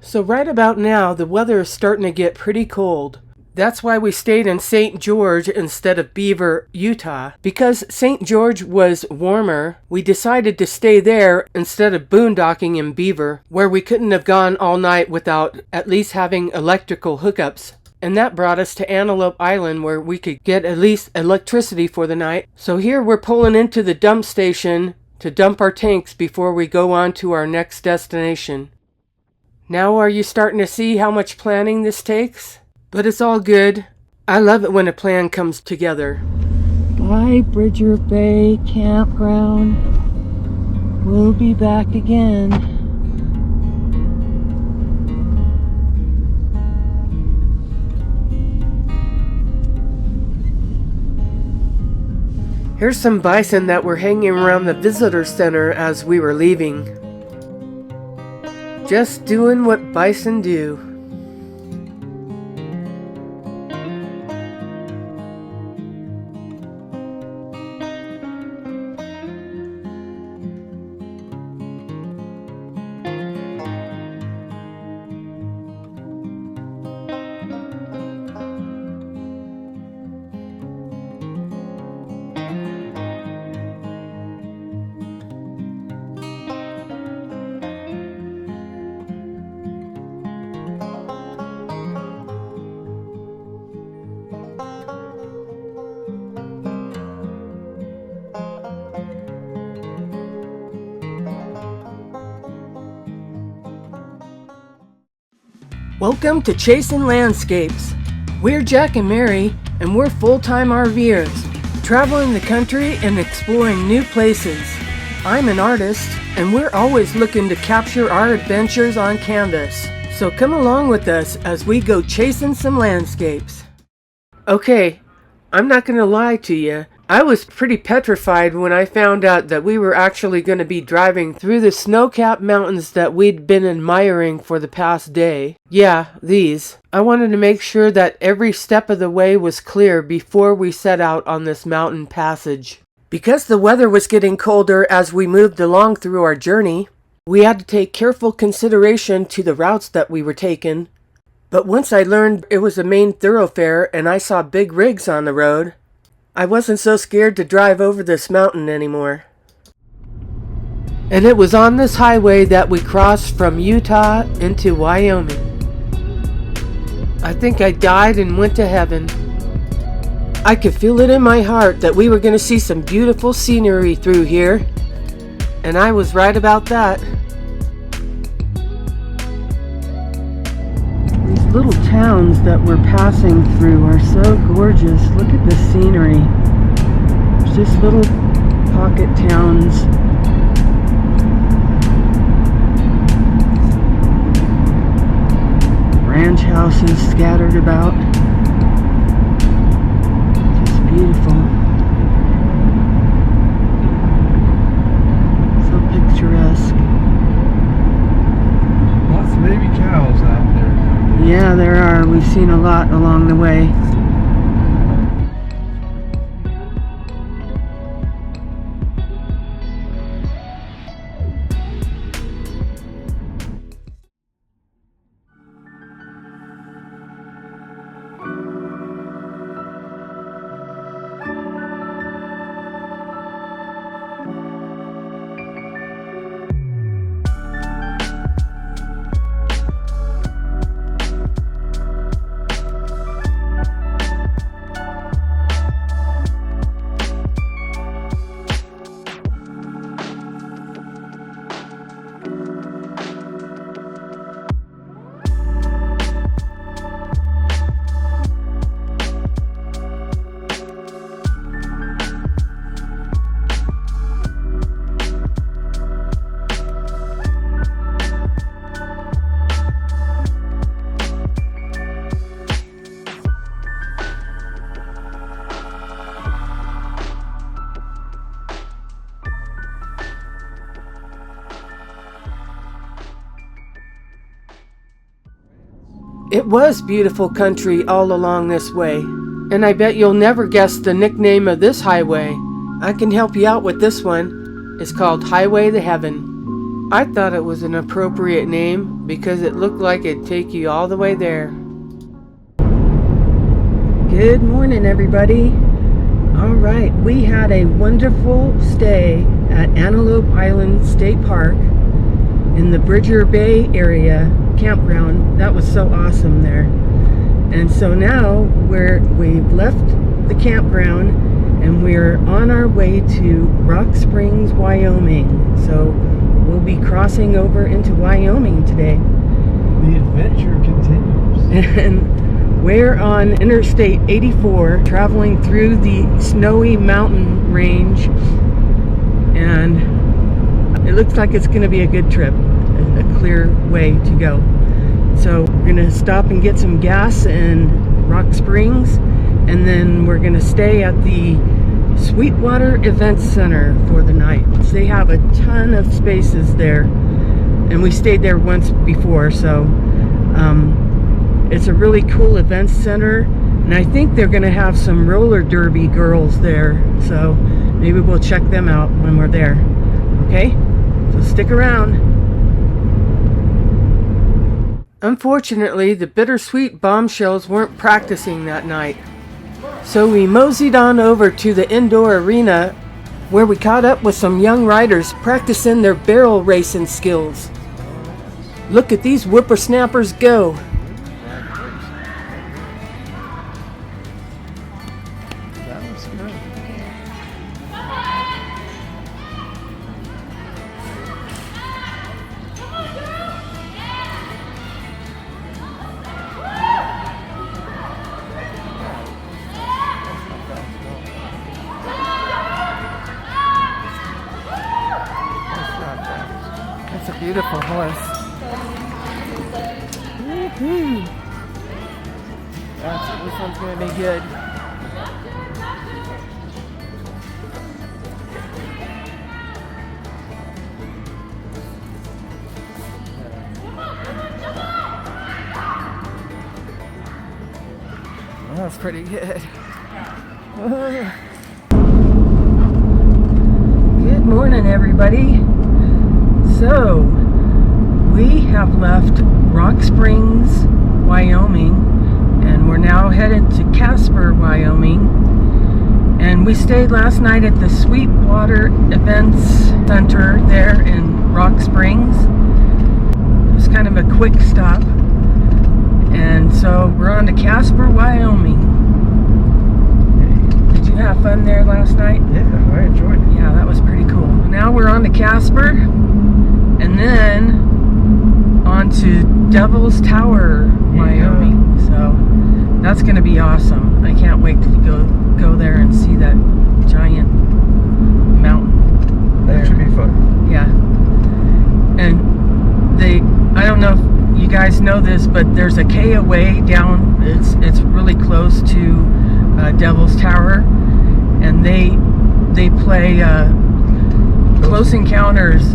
So right about now, the weather is starting to get pretty cold. That's why we stayed in St. George instead of Beaver, Utah. Because St. George was warmer, we decided to stay there instead of boondocking in Beaver, where we couldn't have gone all night without at least having electrical hookups. And that brought us to Antelope Island, where we could get at least electricity for the night. So here we're pulling into the dump station to dump our tanks before we go on to our next destination. Now are you starting to see how much planning this takes? But it's all good. I love it when a plan comes together. Bye, Bridger Bay Campground. We'll be back again. Here's some bison that were hanging around the visitor center as we were leaving. Just doing what bison do. Welcome to Chasing Landscapes. We're Jack and Mary, and we're full-time RVers, traveling the country and exploring new places. I'm an artist, and we're always looking to capture our adventures on canvas. So come along with us as we go chasing some landscapes. Okay, I'm not gonna lie to you. I was pretty petrified when I found out that we were actually going to be driving through the snow-capped mountains that we'd been admiring for the past day. Yeah, these. I wanted to make sure that every step of the way was clear before we set out on this mountain passage. Because the weather was getting colder as we moved along through our journey, we had to take careful consideration to the routes that we were taking. But once I learned it was a main thoroughfare and I saw big rigs on the road, I wasn't so scared to drive over this mountain anymore. And it was on this highway that we crossed from Utah into Wyoming. I think I died and went to heaven. I could feel it in my heart that we were going to see some beautiful scenery through here. And I was right about that. Little towns that we're passing through are so gorgeous. Look at the scenery. There's just little pocket towns. Ranch houses scattered about. Just beautiful. So picturesque. Lots of baby cows out there. Yeah, there are. We've seen a lot along the way. It was beautiful country all along this way, and I bet you'll never guess the nickname of this highway. I can help you out with this one. It's called Highway to Heaven. I thought it was an appropriate name because it looked like it'd take you all the way there. Good morning, everybody. All right, we had a wonderful stay at Antelope Island State Park in the Bridger Bay area campground. That was so awesome there. And so now we've left the campground and we're on our way to Rock Springs, Wyoming. So we'll be crossing over into Wyoming today. The adventure continues. And we're on Interstate 84, traveling through the snowy mountain range. And it looks like it's going to be a good trip, a clear way to go. So we're going to stop and get some gas in Rock Springs, and then we're going to stay at the Sweetwater Events Center for the night. So they have a ton of spaces there, and we stayed there once before, so it's a really cool events center, and I think they're going to have some roller derby girls there, so maybe we'll check them out when we're there. Okay, so stick around. Unfortunately, the Bittersweet Bombshells weren't practicing that night. So we moseyed on over to the indoor arena where we caught up with some young riders practicing their barrel racing skills. Look at these whippersnappers go. That was good. That's a beautiful horse. Woohoo! This one's gonna be good. That's pretty good. Good morning, everybody. So, we have left Rock Springs, Wyoming, and we're now headed to Casper, Wyoming. And we stayed last night at the Sweetwater Events Center there in Rock Springs. It was kind of a quick stop. And so we're on to Casper, Wyoming. Did you have fun there last night? Yeah, I enjoyed it. Yeah, that was pretty cool. Now we're on to Casper, and then on to Devil's Tower, Wyoming. So that's going to be awesome. I can't wait to go there and see that giant mountain. That should be fun. Yeah. And I don't know if you guys know this, but there's a Kea Way down. It's really close to Devil's Tower, and they play Close Encounters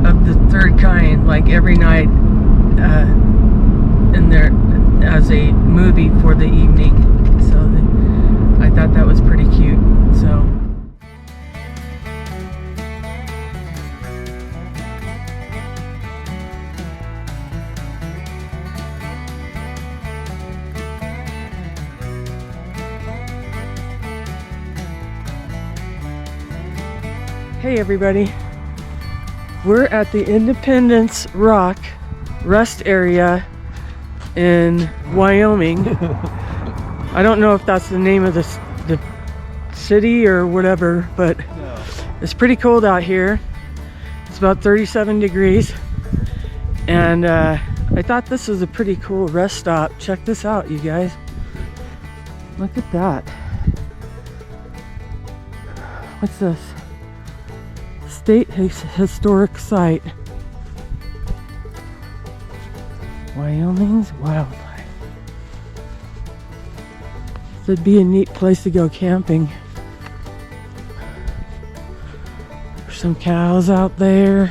of the Third Kind like every night in there as a movie for the evening. So I thought that was pretty cute. So. Hey everybody, we're at the Independence Rock rest area in Wyoming. I don't know if that's the name of the city or whatever, but it's pretty cold out here. It's about 37 degrees, and I thought this was a pretty cool rest stop. Check this out, you guys. Look at that. What's this? State Historic Site. Wyoming's wildlife. This would be a neat place to go camping. There's some cows out there.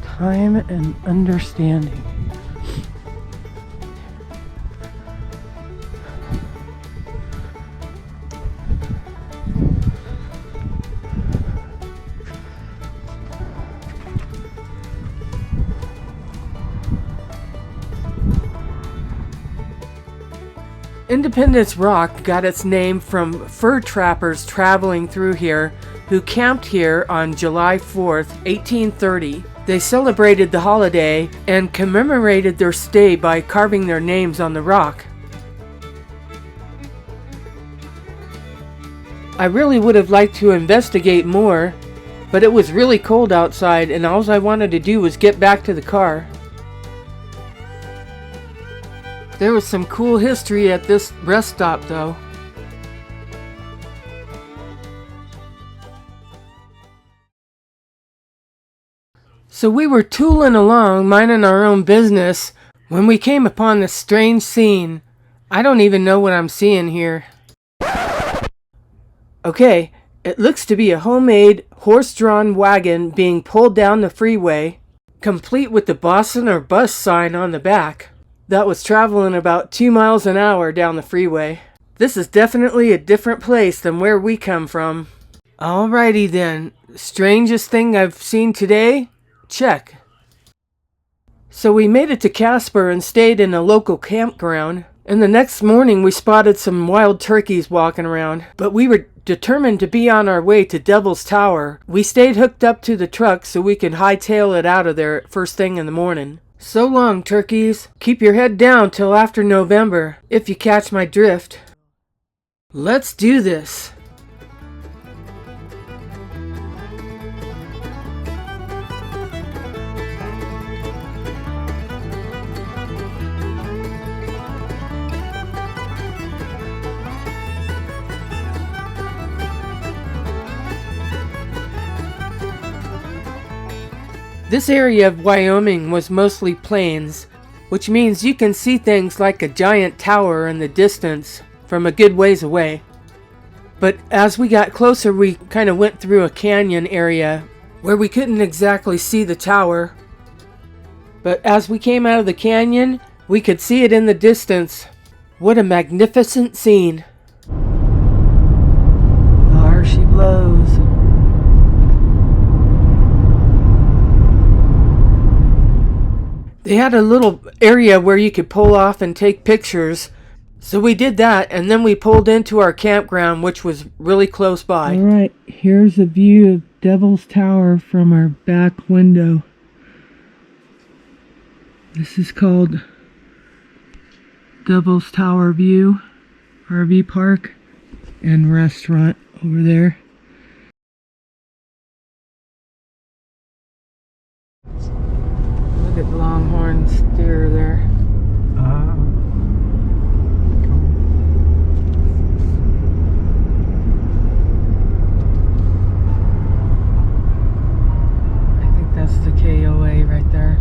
Time and understanding. Independence Rock got its name from fur trappers traveling through here who camped here on July 4th, 1830. They celebrated the holiday and commemorated their stay by carving their names on the rock. I really would have liked to investigate more, but it was really cold outside and all I wanted to do was get back to the car. There was some cool history at this rest stop though. So we were tooling along, minding our own business, when we came upon this strange scene. I don't even know what I'm seeing here. Okay, it looks to be a homemade, horse-drawn wagon being pulled down the freeway, complete with the bison or bus sign on the back, that was traveling about 2 miles an hour down the freeway. This is definitely a different place than where we come from. Alrighty then, strangest thing I've seen today? Check. So we made it to Casper and stayed in a local campground, and the next morning we spotted some wild turkeys walking around, but we were determined to be on our way to Devil's Tower. We stayed hooked up to the truck so we could hightail it out of there first thing in the morning. So long, turkeys. Keep your head down till after November, if you catch my drift. Let's do this. This area of Wyoming was mostly plains, which means you can see things like a giant tower in the distance from a good ways away. But as we got closer, we kind of went through a canyon area where we couldn't exactly see the tower. But as we came out of the canyon, we could see it in the distance. What a magnificent scene. There she blows. They had a little area where you could pull off and take pictures. So we did that, and then we pulled into our campground, which was really close by. Alright, here's a view of Devil's Tower from our back window. This is called Devil's Tower View RV Park and restaurant over there. Look at Longhorn steer there. I think that's the KOA right there.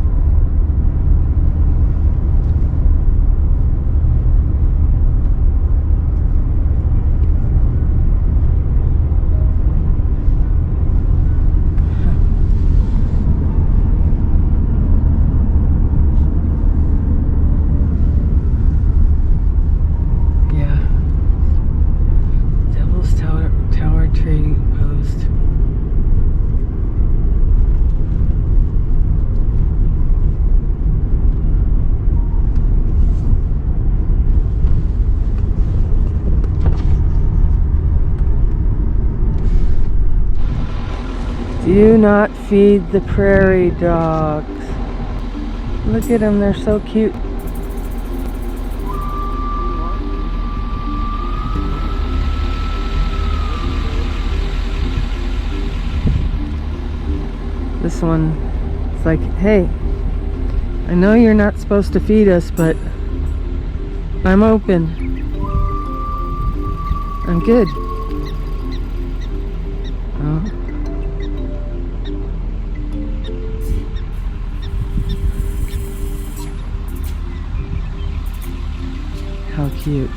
Do not feed the prairie dogs. Look at them, they're so cute. This one, it's like, hey, I know you're not supposed to feed us, but I'm open. I'm good. Oh. How cute.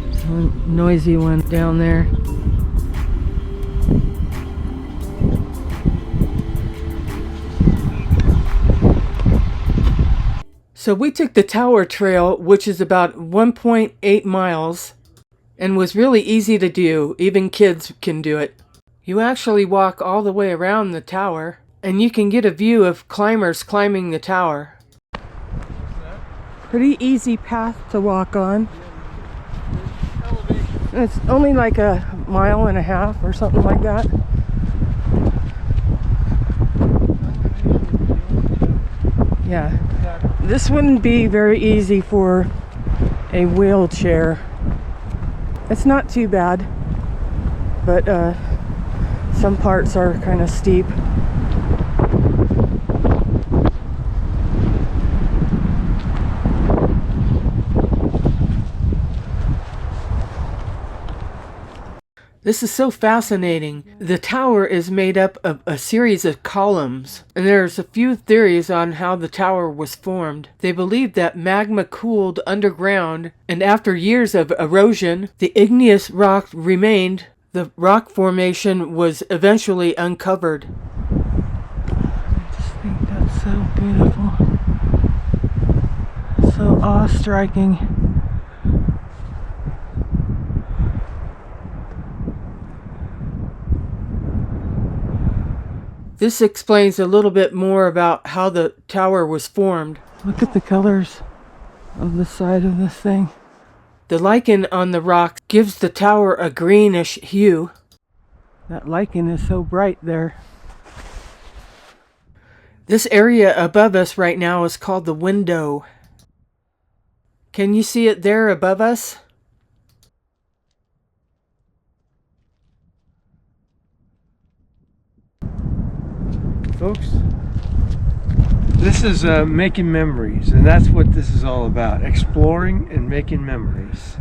There's one noisy one down there. So we took the Tower Trail, which is about 1.8 miles, and was really easy to do. Even kids can do it. You actually walk all the way around the tower, and you can get a view of climbers climbing the tower. Pretty easy path to walk on. It's only like a mile and a half or something like that. Yeah, this wouldn't be very easy for a wheelchair. It's not too bad, but some parts are kind of steep. This is so fascinating. The tower is made up of a series of columns, and there's a few theories on how the tower was formed. They believe that magma cooled underground, and after years of erosion, the igneous rock remained. The rock formation was eventually uncovered. I just think that's so beautiful. So awe-striking. This explains a little bit more about how the tower was formed. Look at the colors of the side of this thing. The lichen on the rock gives the tower a greenish hue. That lichen is so bright there. This area above us right now is called the window. Can you see it there above us? Folks, this is making memories, and that's what this is all about. Exploring and making memories.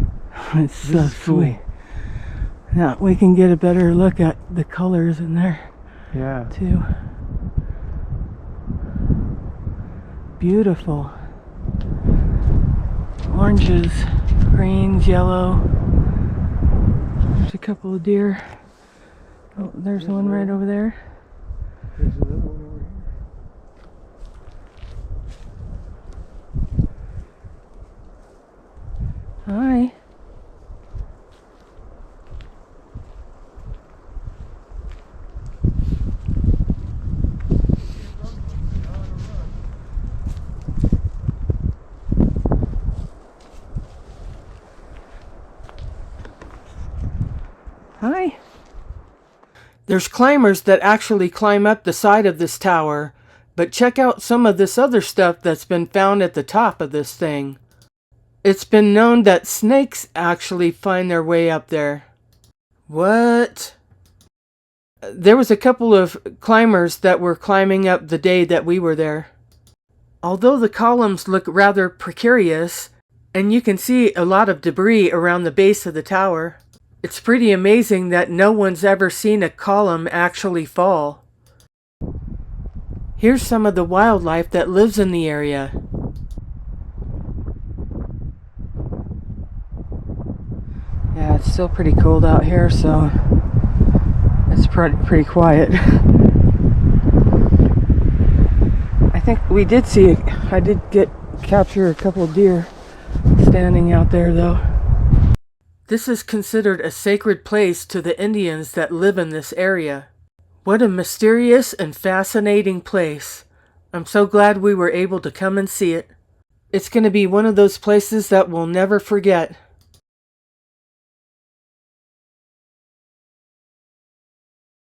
It's so sweet. Now we can get a better look at the colors in there. Yeah. Too. Beautiful. Oranges, greens, yellow. There's a couple of deer. Oh, there's one right over there. There's another one over here. Hi. Hi. There's climbers that actually climb up the side of this tower, but check out some of this other stuff that's been found at the top of this thing. It's been known that snakes actually find their way up there. What? There was a couple of climbers that were climbing up the day that we were there. Although the columns look rather precarious, and you can see a lot of debris around the base of the tower, it's pretty amazing that no one's ever seen a column actually fall. Here's some of the wildlife that lives in the area. Yeah, it's still pretty cold out here, so it's pretty quiet. I think we did see, I did capture a couple of deer standing out there though. This is considered a sacred place to the Indians that live in this area. What a mysterious and fascinating place. I'm so glad we were able to come and see it. It's going to be one of those places that we'll never forget.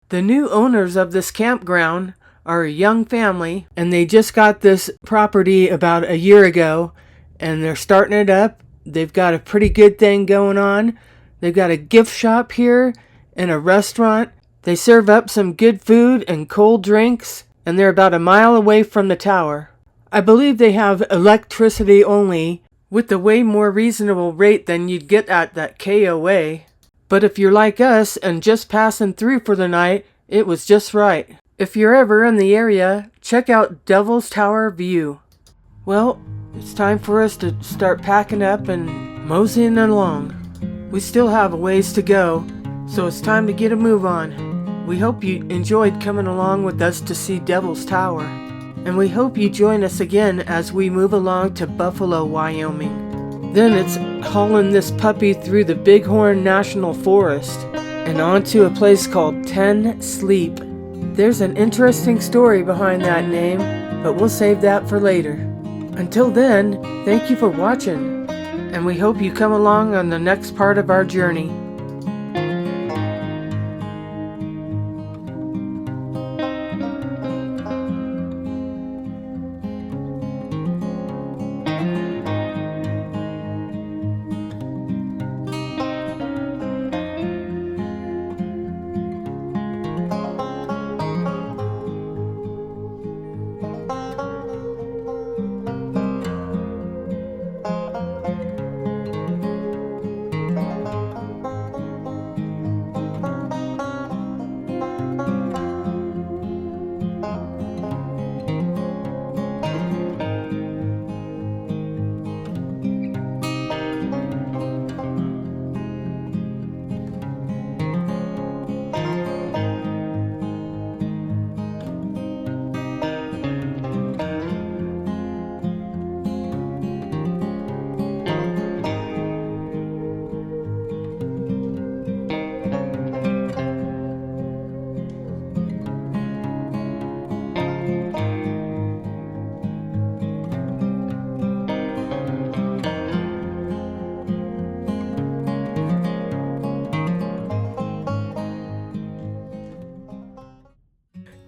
The new owners of this campground are a young family, and they just got this property about a year ago, and they're starting it up. They've got a pretty good thing going on. They've got a gift shop here and a restaurant. They serve up some good food and cold drinks, and they're about a mile away from the tower. I believe they have electricity only, with a way more reasonable rate than you'd get at that KOA. But if you're like us and just passing through for the night, it was just right. If you're ever in the area, check out Devil's Tower View. Well, it's time for us to start packing up and moseying along. We still have a ways to go, so it's time to get a move on. We hope you enjoyed coming along with us to see Devil's Tower, and we hope you join us again as we move along to Buffalo, Wyoming. Then it's hauling this puppy through the Bighorn National Forest and onto a place called 10 Sleep. There's an interesting story behind that name, but we'll save that for later. Until then, thank you for watching, and we hope you come along on the next part of our journey.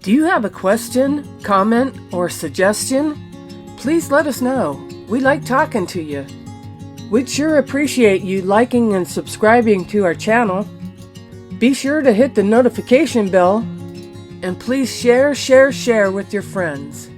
Do you have a question, comment, or suggestion? Please let us know. We like talking to you. We'd sure appreciate you liking and subscribing to our channel. Be sure to hit the notification bell, and please share with your friends.